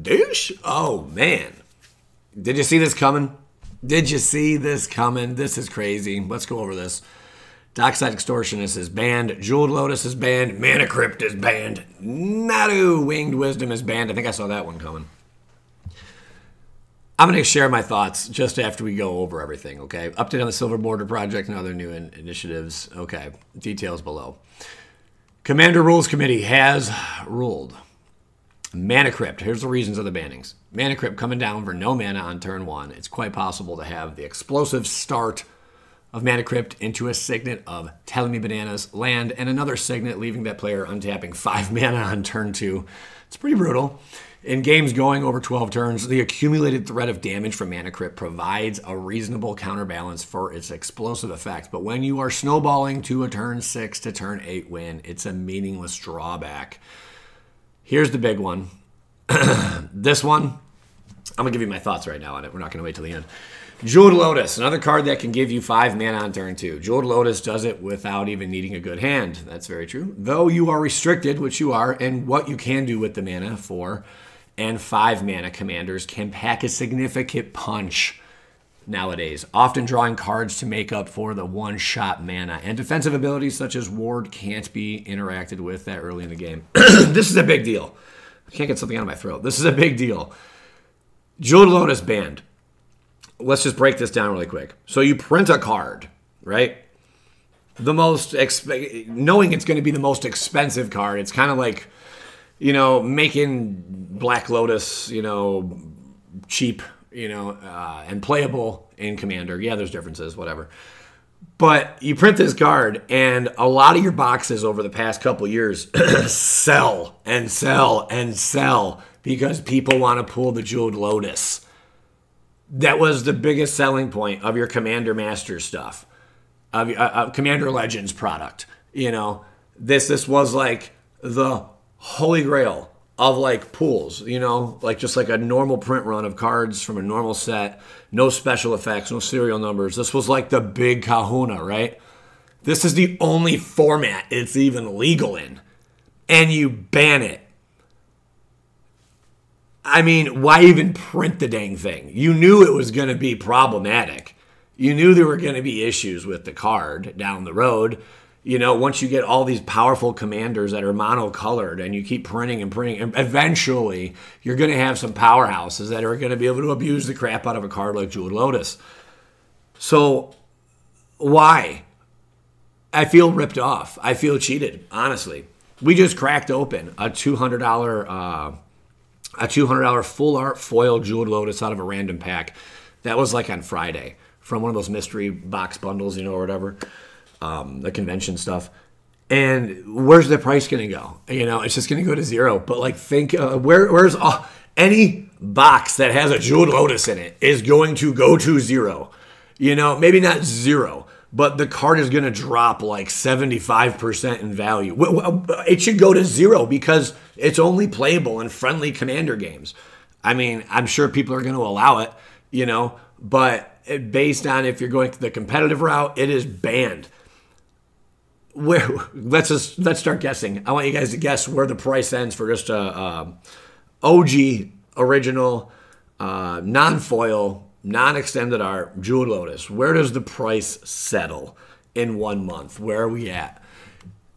douche. Oh, man. Did you see this coming? Did you see this coming? This is crazy. Let's go over this. Dockside Extortionist is banned. Jeweled Lotus is banned. Mana Crypt is banned. Nadu Winged Wisdom is banned. I think I saw that one coming. I'm going to share my thoughts just after we go over everything, okay? Update on the Silver Border Project and other new initiatives. Okay, details below. Commander Rules Committee has ruled. Mana Crypt. Here's the reasons of the bannings. Mana Crypt coming down for no mana on turn 1. It's quite possible to have the explosive start of Mana Crypt into a signet of Telling Me Bananas land and another signet, leaving that player untapping 5 mana on turn 2. It's pretty brutal. In games going over 12 turns, the accumulated threat of damage from Mana Crypt provides a reasonable counterbalance for its explosive effect. But when you are snowballing to a turn 6 to turn 8 win, it's a meaningless drawback. Here's the big one. This one, I'm going to give you my thoughts right now on it. We're not going to wait till the end. Jeweled Lotus, another card that can give you 5 mana on turn 2. Jeweled Lotus does it without even needing a good hand. That's very true. Though you are restricted, which you are, and what you can do with the mana, 4 and 5 mana commanders can pack a significant punch nowadays, often drawing cards to make up for the one-shot mana. And defensive abilities such as Ward can't be interacted with that early in the game. This is a big deal. I can't get something out of my throat. This is a big deal. Jeweled Lotus banned. Let's just break this down really quick. So you print a card, right? Knowing it's going to be the most expensive card, it's kind of like, you know, making Black Lotus, you know, cheap, you know, and playable in Commander. Yeah, there's differences, whatever. But you print this card, and a lot of your boxes over the past couple years sell and sell and sell because people want to pull the Jeweled Lotus. That was the biggest selling point of your Commander Master stuff, of Commander Legends product. You know, this was like the holy grail of like pools, you know, like just like a normal print run of cards from a normal set, no special effects, no serial numbers. This was like the big kahuna, right? This is the only format it's even legal in, and you ban it. I mean, why even print the dang thing? You knew it was going to be problematic. You knew there were going to be issues with the card down the road. You know, once you get all these powerful commanders that are monocolored and you keep printing and printing, and eventually you're going to have some powerhouses that are going to be able to abuse the crap out of a card like Jeweled Lotus. So, why? I feel ripped off. I feel cheated, honestly. We just cracked open a $200 full art foil Jeweled Lotus out of a random pack. That was like on Friday from one of those mystery box bundles, you know, or whatever, the convention stuff. And where's the price going to go? You know, it's just going to go to 0. But like, think where's any box that has a Jeweled Lotus in it is going to go to 0. You know, maybe not 0, but the card is going to drop like 75% in value. It should go to 0 because it's only playable in friendly Commander games. I mean, I'm sure people are going to allow it, you know, but based on if you're going the competitive route, it is banned. Let's start guessing. I want you guys to guess where the price ends for just a OG original non-foil, non-extended art Jeweled Lotus. Where does the price settle in 1 month? Where are we at?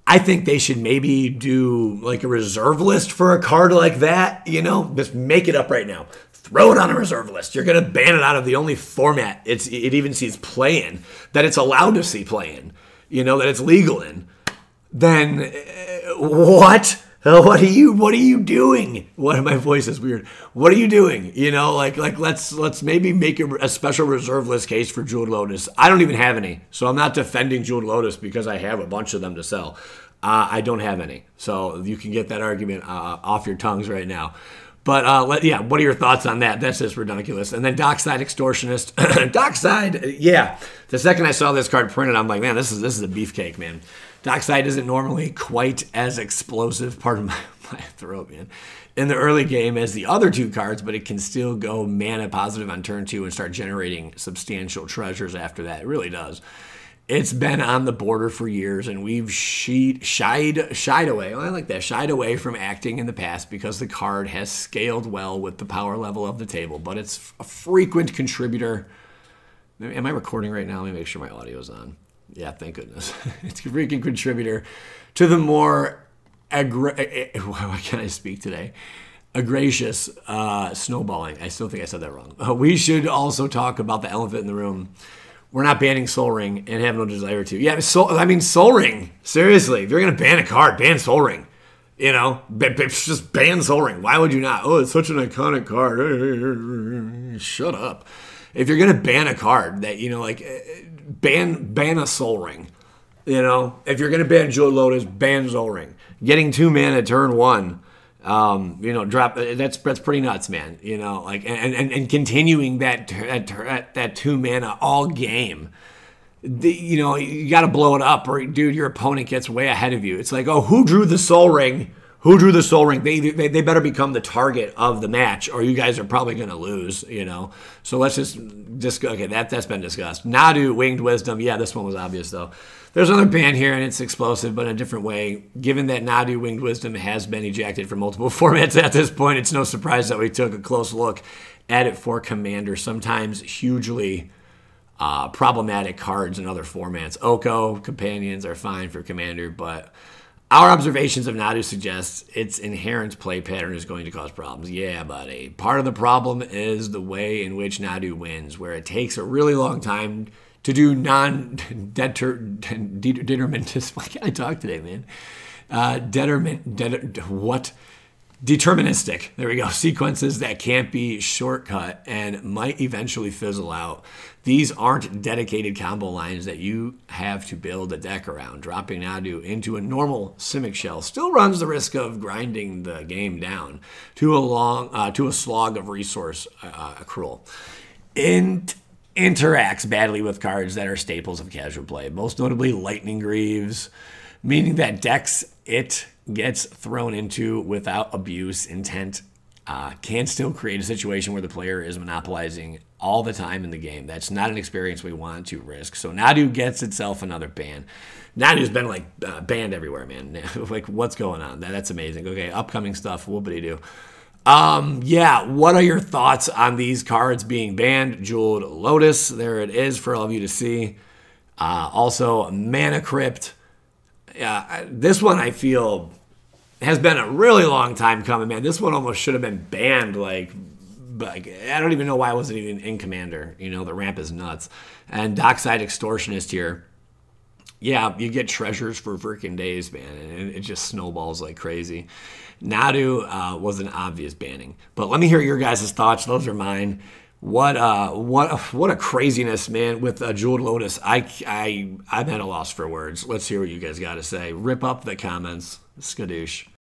I think they should maybe do like a reserve list for a card like that. You know, just make it up right now. Throw it on a reserve list. You're going to ban it out of the only format it even sees play in, that it's allowed to see play in, you know, that it's legal in. Then what? What are you doing? My voice is weird. What are you doing? You know, like let's maybe make a special reserve list case for Jeweled Lotus. I don't even have any, so I'm not defending Jeweled Lotus because I have a bunch of them to sell. I don't have any, so you can get that argument off your tongues right now. But yeah, what are your thoughts on that? That's just ridiculous. And then Dockside Extortionist. Dockside, yeah. The second I saw this card printed, I'm like, man, this is a beefcake, man. Dockside isn't normally quite as explosive, pardon my throat, man, in the early game as the other two cards, but it can still go mana positive on turn 2 and start generating substantial treasures after that. It really does. It's been on the border for years, and we've shied away. Oh, I like that. Shied away from acting in the past because the card has scaled well with the power level of the table, but it's a frequent contributor. Am I recording right now? Let me make sure my audio is on. Yeah, thank goodness. It's a frequent contributor to the more, why can't I speak today? Egregious snowballing. I still think I said that wrong. We should also talk about the elephant in the room. We're not banning Soul Ring and have no desire to. Yeah, Soul Ring. Seriously, if you're going to ban a card, ban Soul Ring. You know, just ban Soul Ring. Why would you not? Oh, it's such an iconic card. Shut up. If you're going to ban a card that, like, ban a Soul Ring. You know, if you're going to ban Jeweled Lotus, ban Soul Ring. Getting 2 mana turn 1. Drop that's pretty nuts, man. Like and continuing that 2 mana all game. You got to blow it up, or dude, your opponent gets way ahead of you. It's like, oh, who drew the Soul Ring? Who drew the Soul Ring? They better become the target of the match, or you guys are probably going to lose. So let's just okay. That's been discussed. Nadu, Winged Wisdom. Yeah, this one was obvious though. There's another ban here, and it's explosive, but in a different way. Given that Nadu Winged Wisdom has been ejected from multiple formats at this point, it's no surprise that we took a close look at it for Commander. Sometimes hugely problematic cards in other formats. Oko, Companions are fine for Commander, but our observations of Nadu suggest its inherent play pattern is going to cause problems. Yeah, buddy. Part of the problem is the way in which Nadu wins, where it takes a really long time to do non-determinists. Why can't I talk today, man? Deterministic. There we go. Sequences that can't be shortcut and might eventually fizzle out. These aren't dedicated combo lines that you have to build a deck around. Dropping Nadu into a normal Simic shell still runs the risk of grinding the game down to a slog of resource accrual. Interacts badly with cards that are staples of casual play, most notably Lightning Greaves, meaning that decks it gets thrown into without abuse intent can still create a situation where the player is monopolizing all the time in the game. That's not an experience we want to risk. So Nadu gets itself another ban. Nadu's been banned everywhere, man. Like, what's going on? That's amazing. Okay, upcoming stuff. Whoopity-doo. What are your thoughts on these cards being banned? Jeweled Lotus, there it is for all of you to see. Also, Mana Crypt. This one I feel has been a really long time coming, man. This one almost should have been banned, like I don't even know why it wasn't even in Commander. The ramp is nuts. And Dockside Extortionist here. Yeah, you get treasures for freaking days, man, and it just snowballs like crazy. Nadu was an obvious banning, but let me hear your guys' thoughts. Those are mine. What a craziness, man, with Jeweled Lotus. I'm at a loss for words. Let's hear what you guys got to say. Rip up the comments. Skadoosh.